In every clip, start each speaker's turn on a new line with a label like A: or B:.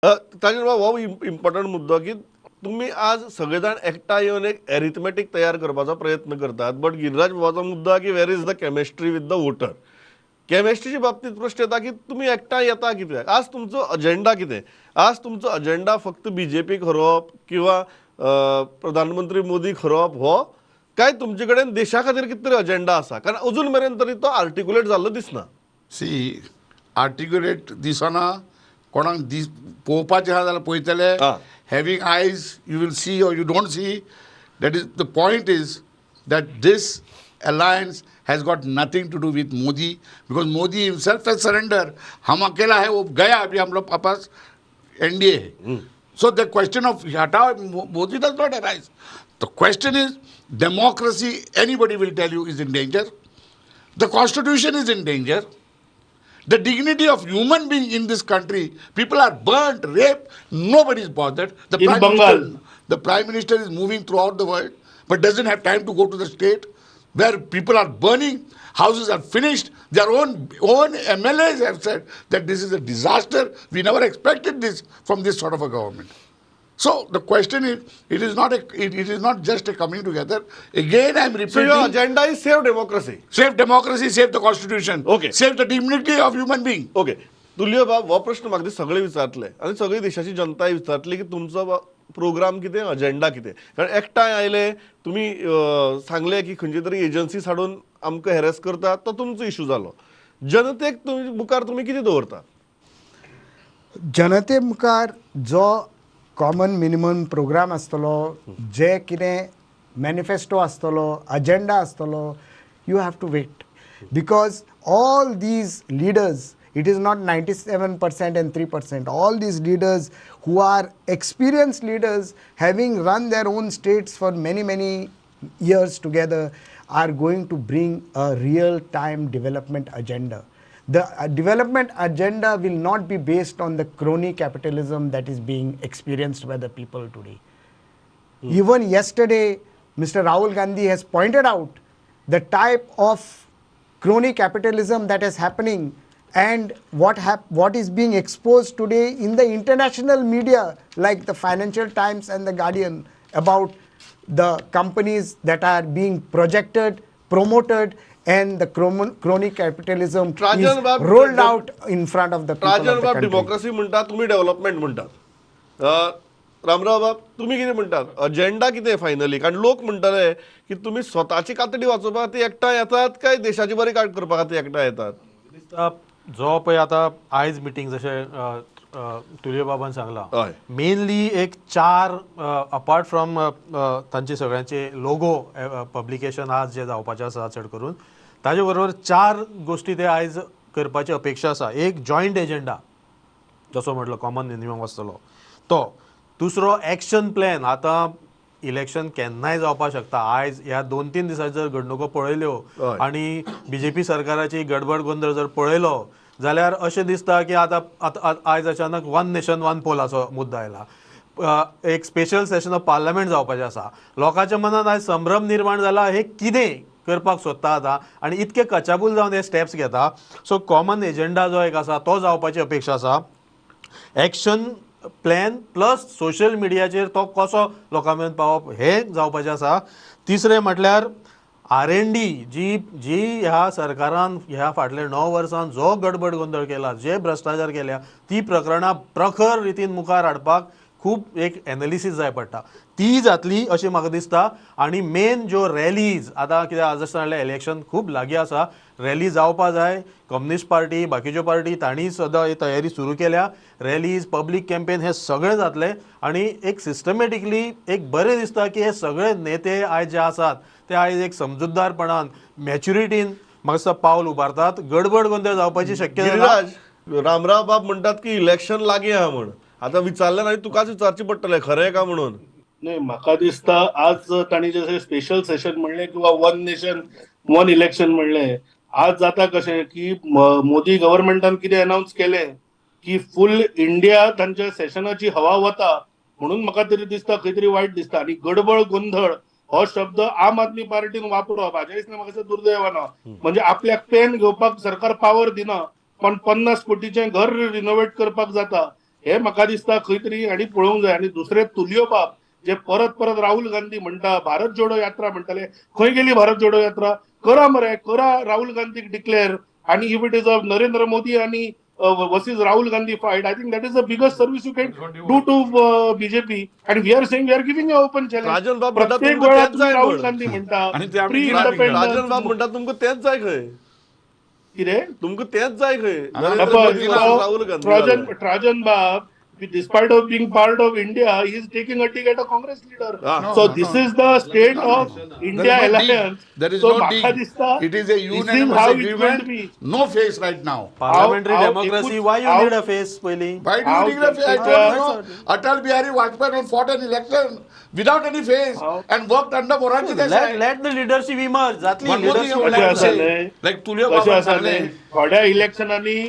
A: ताजेर हो इम्पॉर्टंट मुद्दो की तुम्ही आज सगळेजाण एकठांय येवन एक एरिथमेटीक तयार करपाचो प्रयत्न करतात, बट गिरिराज बाबाचो मुद्दो हा की where is the chemistry with the voter. केमिस्ट्रीच्या बाबतीत प्रश्न येता की तुम्ही एकठांय येता कित्याक? आज तुमचो अजेंडा कितें? आज तुमचो अजेंडा फक्त बीजेपीक हरोवप किंवा प्रधानमंत्री मोदीक हरोवप हो, काय तुमचे कडेन देशा खातीर कितें तरी अजेंडा आसा? कारण अजून मेरेन तरी तो आर्टिक्युलेट जाल्लो दिसना.
B: सी आर्टिक्युलेट दिसना कोणाक पळोवपाचें आहा जाल्यार पळयतले.
A: आं.
B: Having eyes you will see or you don't see. That is the point is that this alliance has got nothing to do with Modi, because Modi himself has surrender. हम अकेला है वो गया, अभी हम लोग पास एनडीए है. So the question of hataओ Modi does not arise. The question is democracy. Anybody will tell you is in danger. The constitution is in danger. The dignity of human being in this country. People are burnt, raped. Nobody is bothered. The prime minister is moving throughout the world, but doesn't have time to go to the state where people are burning. Houses are finished. Their own MLAs have said that this is a disaster. We never expected this from this sort of a government. So the question is, it is not just a coming together. Again, I am repeating.
A: So your agenda is save democracy.
B: Save democracy, save the constitution.
A: Okay.
B: Save the dignity of human being.
A: Okay. तुल्य बाब हो प्रश्न म्हाका सगळे विचारतले आनी सगळी देशाची जनताय विचारतली की तुमचो प्रोग्राम कितें, अजेंडा कितें. कारण एकठांय आयले, तुमी सांगले की खंयची तरी एजन्सीज हाडून आमकां हॅरेस करतात, तो तुमचो इशू जालो. जनतेक मुखार तुमी कितें दवरता?
C: जनते मुखार जो कॉमन मिनिमम प्रोग्राम आसतलो, जे कितें मॅनिफेस्टो आसतलो, अजेंडा आसतलो, you have to wait. Because all these leaders, it is not 97% and 3%. All these leaders who are experienced leaders, having run their own states for many years together, are going to bring a real-time development agenda. The development agenda will not be based on the crony capitalism that is being experienced by the people today. Even yesterday, Mr. Rahul Gandhi has pointed out the type of crony capitalism that is happening and what is being exposed today in the international media like the Financial Times and the Guardian about the companies that are being projected, promoted, and the crony capitalism is rolled out in front of the people of the country.
A: Democracy म्हणटा, तुम्ही development म्हणटात. रामराव बाब, तुम्ही कितें म्हणटात? Agenda कितें finally? कारण लोक म्हणटाले की तुम्ही स्वताची कातडी वाचोवपाक ती एकठांय येतात काय देशाची बरी काड करपाक ती एकठांय येतात?
D: जो पळय आतां आयज मिटींग जशें तुल्य बाबान सांगलां,
A: हय.
D: मेनली एक 4 अपार्ट फ्रॉम तांचे सगळ्यांचे लोगो पब्लिकेशन आज जे जावपाचें आसा चड करून, ताजे बरोबर 4 गोश्टी ते आयज करपाची अपेक्षा आसा. एक जॉयंट एजेंडा, जसो म्हटलो कॉमन मिनिमम आसतलो तो. दुसरो एक्शन प्लॅन. आतां इलेक्शन केन्नाय जावपाक शकता. आयज ह्या 2-3 दिसांची जर घडणुको पळयल्यो आनी बीजेपी सरकाराची गडबड गोंधळ जर पळयलो जाल्यार अशें दिसता की आतां आयज अचानक 1 नेशन 1 पोलाचो मुद्दो आयला. एक स्पेशल सेशन ऑफ पार्लमेंट जावपाचें आसा. लोकांच्या मनात आयज संभ्रम निर्माण जाला, हे कितें करपाक सोदता आतां आनी इतके कचाबूल जावन हे स्टेप्स घेता. सो कॉमन एजेंडा जो एक आसा तो जावपाची अपेक्षा आसा. एक्शन प्लॅन प्लस सोशल मिडियाचेर तो कसो लोकां मेरेन पावप हे जावपाचें आसा. तिसरें म्हटल्यार R&D जी ह्या सरकारान ह्या फाटल्या 9 वर्सांत जो गडबड गोंधळ केला, जे भ्रश्टाचार केल्या, ती प्रकरणां प्रखर रितीन मुखार हाडपाक खूब एक एनालिसीस जाय पडटा. ती जातली अशें म्हाका दिसता. आनी मेन ज्यो रॅलीज आतां कित्याक जशें सांगलें इलेक्शन खूब लागीं आसा, रॅली जावपा जाय. कम्युनिस्ट पार्टी, बाकीच्यो पार्टी तांणी सुद्दां ही तयारी सुरू केल्या. रॅलीज, पब्लीक कॅम्पेन हे सगळें जातले आनी एक सिस्टमॅटिकली एक बरें दिसता की हे सगळे नेते आयज जे आसात ते आयज एक समजूतदारपणान, मॅच्युरिटीन म्हाका दिसता पावल उबारतात. गडबड गोंधळ जावपाची शक्यता.
A: गिरिराज, रामराव बाब म्हणटात की इलेक्शन लागीं आहा म्हण. आतां विचारलें आनी तुकाच विचारचें पडटलें खरें काय म्हणून.
E: नाही, म्हाका दिसता आज तांणी जशें स्पेशल सेशन म्हणलें किंवा 1 नेशन 1 इलेक्शन म्हणलें, आज जाता कशें की मोदी गव्हर्नमेंटान कितें अनाउन्स केलें की फुल इंडिया तांच्या सेशनाची हवा वता म्हणून म्हाका तरी दिसता खंय तरी वायट दिसता. आनी गडबड गोंधळ हो शब्द आम आदमी पार्टीन वापरप हाचे दिसता म्हाका दुर्दैवान. म्हणजे आपल्याक पेन घेवपाक सरकार पावर दिना, पण 50 कोटीचें घर रिनोवेट करपाक जाता हे म्हाका दिसता खंय तरी आणि पळोवंक जाय. आणि दुसरे तुलियो बाब जे परत परत राहुल गांधी म्हणटा, भारत जोडो यात्रा म्हणटाले, खंय गेली भारत जोडो यात्रा? करा मरे, करा राहुल गांधीक डिक्लेअर. आणि if it is a Narendra Modi आणि versus Rahul Gandhi fight, I think that is the biggest service you can do to BJP. आणि we are saying we are giving a open challenge.
A: Rajan बाब म्हणटा
E: प्रत्येक
A: तुमकां
E: वेळा
A: तेच
E: तुम्ही
A: जाय
E: राहुल
A: म्हण.
E: गांधी म्हणटा,
B: आणि ते आमी
E: प्री
B: कित्याक
A: राजन बाब
E: इंडिपेंडन्स
A: म्हणटा तुमकां तेच जाय खंय,
E: कितें
A: तुमकां तेच जाय खंय, नरेंद्र मोदी versus राहुल गांधी जालें.
E: Trajan Bab, despite of being part of India, he is taking a dig at a Congress leader.
A: Ah.
E: So
B: No,
E: this
B: no.
E: is the state of
B: There
E: India
B: is no
E: alliance.
B: dig. There is
E: So
B: no
E: म्हाका
B: dig.
E: दिसता
B: It is a
E: this is
B: unanimous
E: how it's going to
B: agreement.
E: be.
B: No face right now.
D: Parliamentary
E: how
D: democracy
E: एकूच-
D: why you
E: how-
D: need a face पहिली.
B: Why do
E: How
B: you think that? I
E: Churchill's,
B: told you, no, Atal Bihari Vajpayee fought an election without any face
E: How?
B: and worked under Morarji Desai.
D: Let the leadership emerge जातली
B: One more thing I
D: leadership.
B: would
E: कशें
B: like to
E: आसा
B: say,
E: न्हय?
B: like Tulio
E: कशें
B: Baba
E: आसा
B: सांगले,
E: न्हय? थोड्या इलेक्शनांनी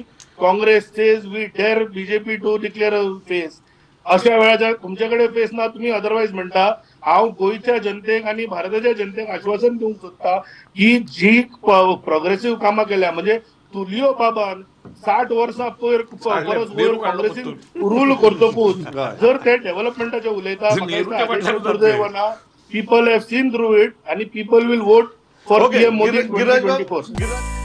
E: Congress says we dare BJP to declare a face. अशा वेळार तुमच्याकडे फेस ना, तुम्ही अदरवाईज म्हणटा. हांव गोंयच्या जनतेक आणि भारताच्या जनतेक आश्वासन दिवंक सोदता की जी प्रोग्रेसिव्ह कामां केल्या, म्हणजे तुलियो बाबान 60 वर्सां परस वयर काँग्रेसीन रूल करतकूच जर ते डेव्हलपमेंटाचे उलयता,
B: जे
E: म्हाका
B: नेहरूच्या
E: दिसता
B: वाटेर
E: आदेश दुर्दैवाना people have seen through it आणि people will vote for
A: okay
E: PM Modi
A: Giriraj बाब
E: 2024.